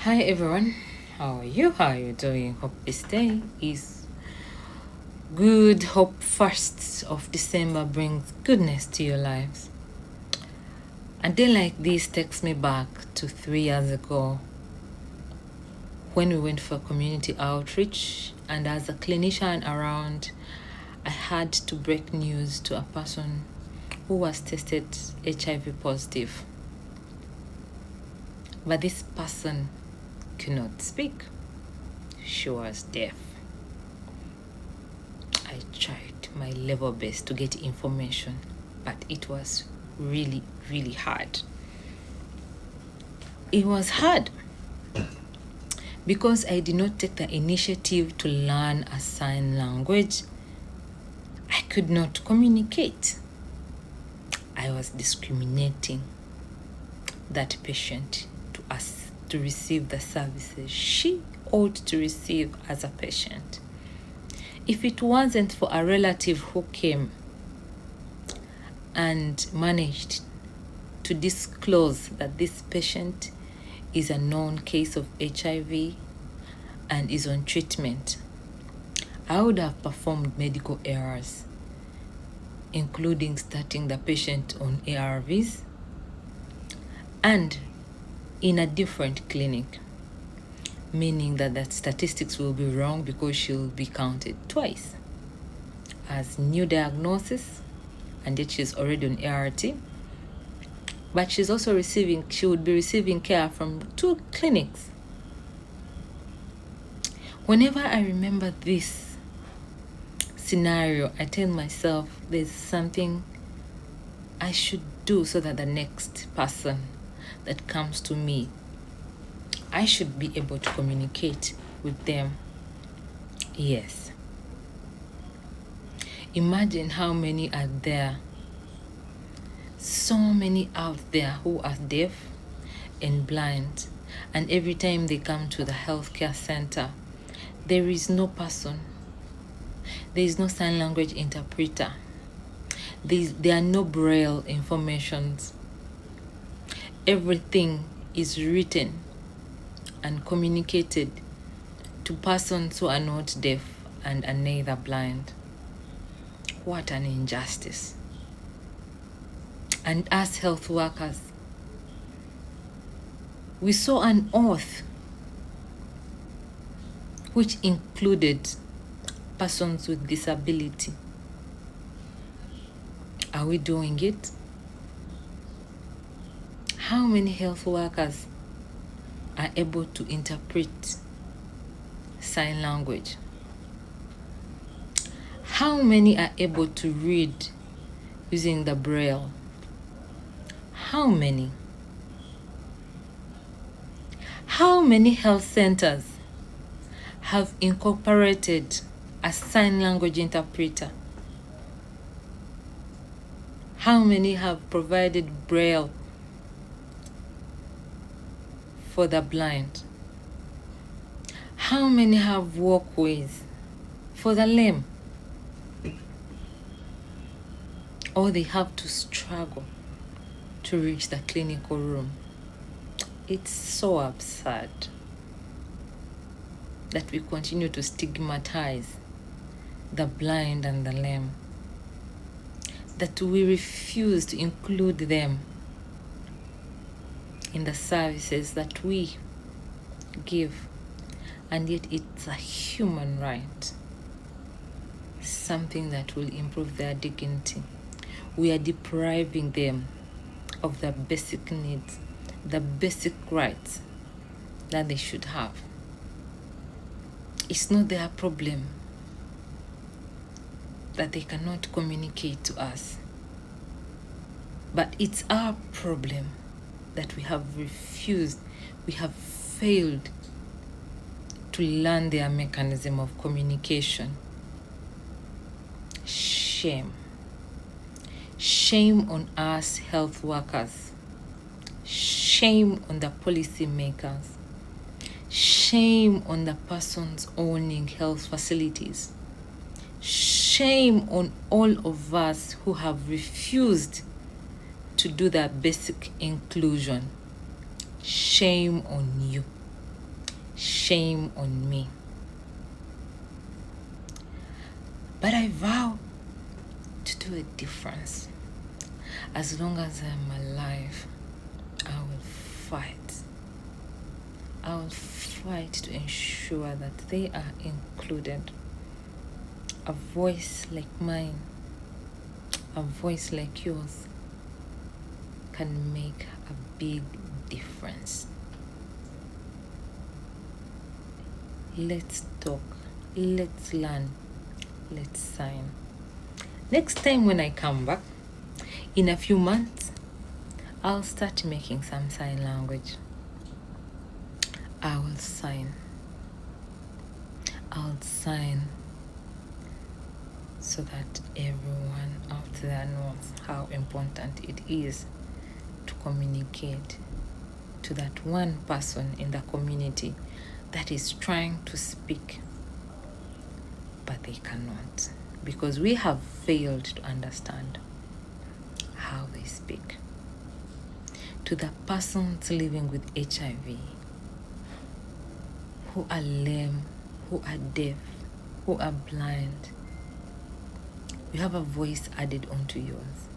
Hi everyone, how are you? How are you doing? Hope this day is good. Hope 1st of December brings goodness to your lives. A day like this takes me back to 3 years ago when we went for community outreach, and as a clinician around, I had to break news to a person who was tested HIV positive. But this person could not speak. She was deaf. I tried my level best to get information, but it was really, really hard. It was hard because I did not take the initiative to learn a sign language. I could not communicate. I was discriminating that patient to receive the services she ought to receive as a patient. If it wasn't for a relative who came and managed to disclose that this patient is a known case of HIV and is on treatment, I would have performed medical errors, including starting the patient on ARVs and in a different clinic, meaning that the statistics will be wrong because she'll be counted twice as new diagnosis, and yet she's already on ART, but she would be receiving care from 2 clinics. Whenever I remember this scenario, I tell myself there's something I should do so that the next person that comes to me, I should be able to communicate with them. Yes. Imagine how many are there. So many out there who are deaf and blind, and every time they come to the healthcare center, there is no person. There is no sign language interpreter. There are no braille informations. Everything is written and communicated to persons who are not deaf and are neither blind. What an injustice. And as health workers, we saw an oath which included persons with disability. Are we doing it? How many health workers are able to interpret sign language? How many are able to read using the braille? How many? How many health centers have incorporated a sign language interpreter? How many have provided braille for the blind? How many have walkways for the lame? Or they have to struggle to reach the clinical room. It's so absurd that we continue to stigmatize the blind and the lame, that we refuse to include them in the services that we give, and yet it's a human right, something that will improve their dignity. We are depriving them of the basic needs, the basic rights that they should have. It's not their problem that they cannot communicate to us, but it's our problem that we have failed to learn their mechanism of communication. Shame. Shame on us health workers. Shame on the policy makers. Shame on the persons owning health facilities. Shame on all of us who have refused to do that basic inclusion. Shame on you. shame on me. But I vow to do a difference. As long as I'm alive, I will fight. I will fight to ensure that they are included. A voice like mine, a voice like yours, can make a big difference. Let's talk, let's learn, let's sign. Next time when I come back, in a few months, I'll start making some sign language. I will sign. I'll sign so that everyone out there knows how important it is to communicate to that one person in the community that is trying to speak, but they cannot, because we have failed to understand how they speak. To the persons living with HIV, who are lame, who are deaf, who are blind, you have a voice added onto yours.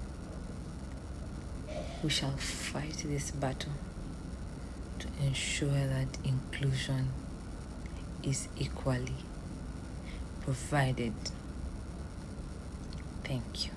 We shall fight this battle to ensure that inclusion is equally provided. Thank you.